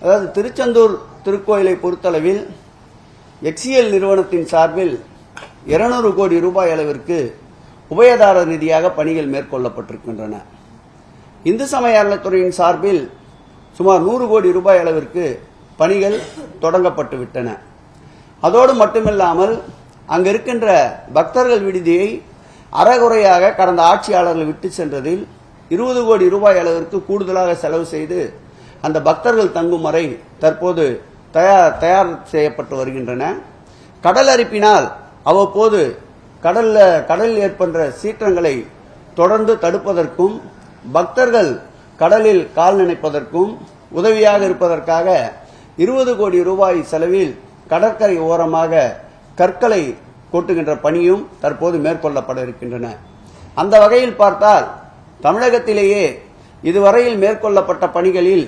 அதாவது திருச்செந்தூர் திருக்கோயிலை பொறுத்தளவில் HCL நிறுவனத்தின் சார்பில் 200 கோடி ரூபாய் அளவிற்கு உபயதார நிதியாக பணிகள் மேற்கொள்ளப்பட்டிருக்கின்றன. இந்து சமய அறநிலையத்துறையின் சார்பில் சுமார் 100 கோடி ரூபாய் அளவிற்கு பணிகள் தொடங்கப்பட்டு விட்டன. அதோடு மட்டுமில்லாமல் அங்கு இருக்கின்ற பக்தர்கள் விடுதியை அறகுறையாக கடந்த ஆட்சியாளர்கள் விட்டு சென்றதில் 20 கோடி ரூபாய் அளவிற்கு கூடுதலாக செலவு செய்து அந்த பக்தர்கள் தங்கும் அறை தற்போது தயார் செய்யப்பட்டு வருகின்றன. கடல் அரிப்பினால் அவ்வப்போது கடலில் ஏற்படுற சீற்றங்களை தொடர்ந்து தடுப்பதற்கும் பக்தர்கள் கடலில் கால் நினைப்பதற்கும் உதவியாக இருப்பதற்காக 20 கோடி ரூபாய் செலவில் கடற்கரை ஓரமாக கற்களை கொட்டுகின்ற பணியும் தற்போது மேற்கொள்ளப்பட இருக்கின்றன. அந்த வகையில் பார்த்தால் தமிழகத்திலேயே இதுவரையில் மேற்கொள்ளப்பட்ட பணிகளில்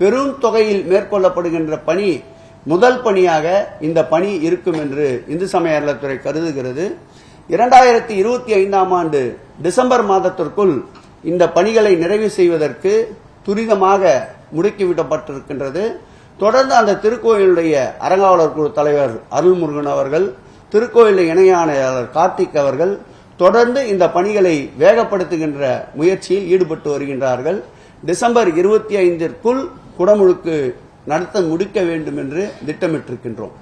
பெரும் தொகையில் மேற்கொள்ளப்படுகின்ற பணி முதல் பணியாக இந்த பணி இருக்கும் என்று இந்து சமய அறநிலையத்துறை கருதுகிறது. 2025ஆம் ஆண்டு டிசம்பர் மாதத்திற்குள் இந்த பணிகளை நிறைவு செய்வதற்கு துரிதமாக முடுக்கிவிடப்பட்டிருக்கின்றது. தொடர்ந்து அந்த திருக்கோயிலுடைய அறங்காவலர் குழு தலைவர் அருள்முருகன் அவர்கள், திருக்கோயில் இணை ஆணையாளர் கார்த்திக் அவர்கள் தொடர்ந்து இந்த பணிகளை வேகப்படுத்துகின்ற முயற்சியில் ஈடுபட்டு வருகின்றார்கள். டிசம்பர் 25ற்குள் குடமுழுக்கு நடத்த முடிக்க வேண்டும் என்று திட்டமிட்டிருக்கின்றோம்.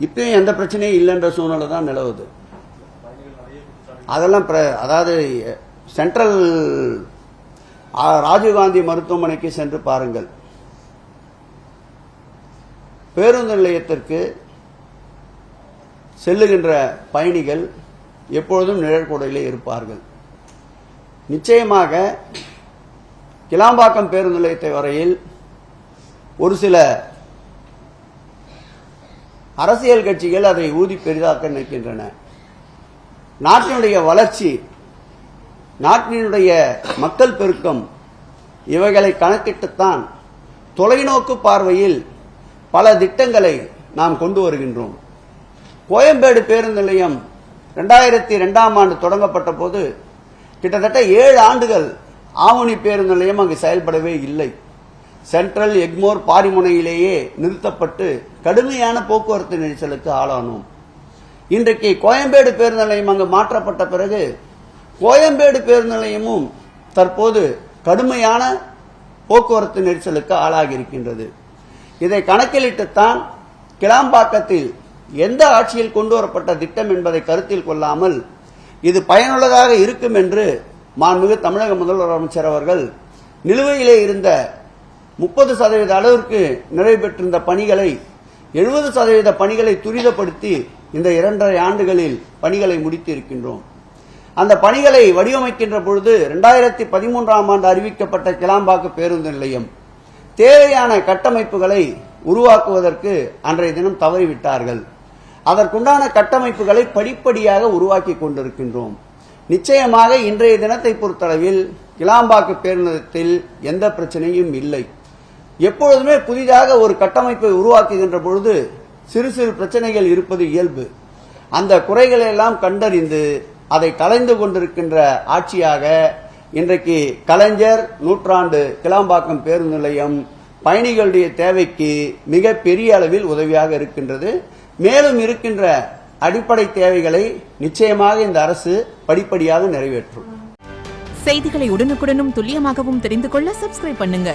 இப்பயும் எந்த பிரச்சனையும் இல்லைன்ற சூழ்நிலை தான் நிலவுது. அதெல்லாம் அதாவது சென்ட்ரல் ராஜீவ்காந்தி மருத்துவமனைக்கு சென்று பாருங்கள். பேருந்து நிலையத்திற்கு செல்லுகின்ற பயணிகள் எப்பொழுதும் நிழற்குடையிலே இருப்பார்கள். நிச்சயமாக கிளாம்பாக்கம் பேருந்து நிலையத்தை வரையில் ஒரு சில அரசியல் கட்சிகள் அதை ஊதி பெரிதாக்க நினைக்கின்றன. நாட்டினுடைய வளர்ச்சி, நாட்டினுடைய மக்கள் பெருக்கம் இவைகளை கணக்கிட்டுத்தான் தொலைநோக்கு பார்வையில் பல திட்டங்களை நாம் கொண்டு வருகின்றோம். கோயம்பேடு பேருந்து நிலையம் 2002ஆம் ஆண்டு தொடங்கப்பட்ட போது கிட்டத்தட்ட 7 ஆண்டுகள் ஆவணி பேருந்து நிலையம் அங்கு செயல்படவே இல்லை. சென்ட்ரல் எக்மோர் பாரிமுனையிலேயே நிறுத்தப்பட்டு கடுமையான போக்குவரத்து நெரிசலுக்கு ஆளானோம். இன்றைக்கு கோயம்பேடு பேருந்து நிலையம் அங்கு மாற்றப்பட்ட பிறகு கோயம்பேடு பேருந்து நிலையமும் தற்போது கடுமையான போக்குவரத்து நெரிசலுக்கு ஆளாகி இருக்கின்றது. இதை கணக்கிலிட்டுத்தான் கிளாம்பாக்கத்தில் எந்த ஆட்சியில் கொண்டு வரப்பட்ட திட்டம் என்பதை கருத்தில் கொள்ளாமல் இது பயனுள்ளதாக இருக்கும் என்று மாண்புமிகு தமிழக முதல்வர் அமைச்சர் அவர்கள் நிலுவையிலே இருந்த 30% அளவிற்கு நிறைவு பெற்றிருந்த பணிகளை 70% பணிகளை துரிதப்படுத்தி இந்த 2.5 ஆண்டுகளில் பணிகளை முடித்து இருக்கின்றோம். அந்த பணிகளை வடிவமைக்கின்ற பொழுது 2013ஆம் ஆண்டு அறிவிக்கப்பட்ட கிளாம்பாக்கம் பேருந்து நிலையம் தேவையான கட்டமைப்புகளை உருவாக்குவதற்கு அன்றைய தினம் தவறிவிட்டார்கள். அதற்குண்டான கட்டமைப்புகளை படிப்படியாக உருவாக்கி கொண்டிருக்கின்றோம். நிச்சயமாக இன்றைய தினத்தை பொறுத்தளவில் கிளாம்பாக்கம் பேருந்தத்தில் எந்த பிரச்சனையும் இல்லை. எப்பொழுதுமே புதிதாக ஒரு கட்டமைப்பை உருவாக்குகின்ற பொழுது சிறு சிறு பிரச்சனைகள் இருப்பது இயல்பு. அந்த குறைகளை எல்லாம் கண்டறிந்து அதை களைந்து கொண்டிருக்கின்ற ஆட்சியாக இன்றைக்கு கலைஞர் நூற்றாண்டு கிளாம்பாக்கம் பேருந்து நிலையம் பயணிகளுடைய தேவைக்கு மிக பெரிய அளவில் உதவியாக இருக்கின்றது. மேலும் இருக்கின்ற அடிப்படை தேவைகளை நிச்சயமாக இந்த அரசு படிப்படியாக நிறைவேற்றும். செய்திகளை உடனுக்குடனும் துல்லியமாகவும் தெரிந்து கொள்ள சப்ஸ்கிரைப் பண்ணுங்க.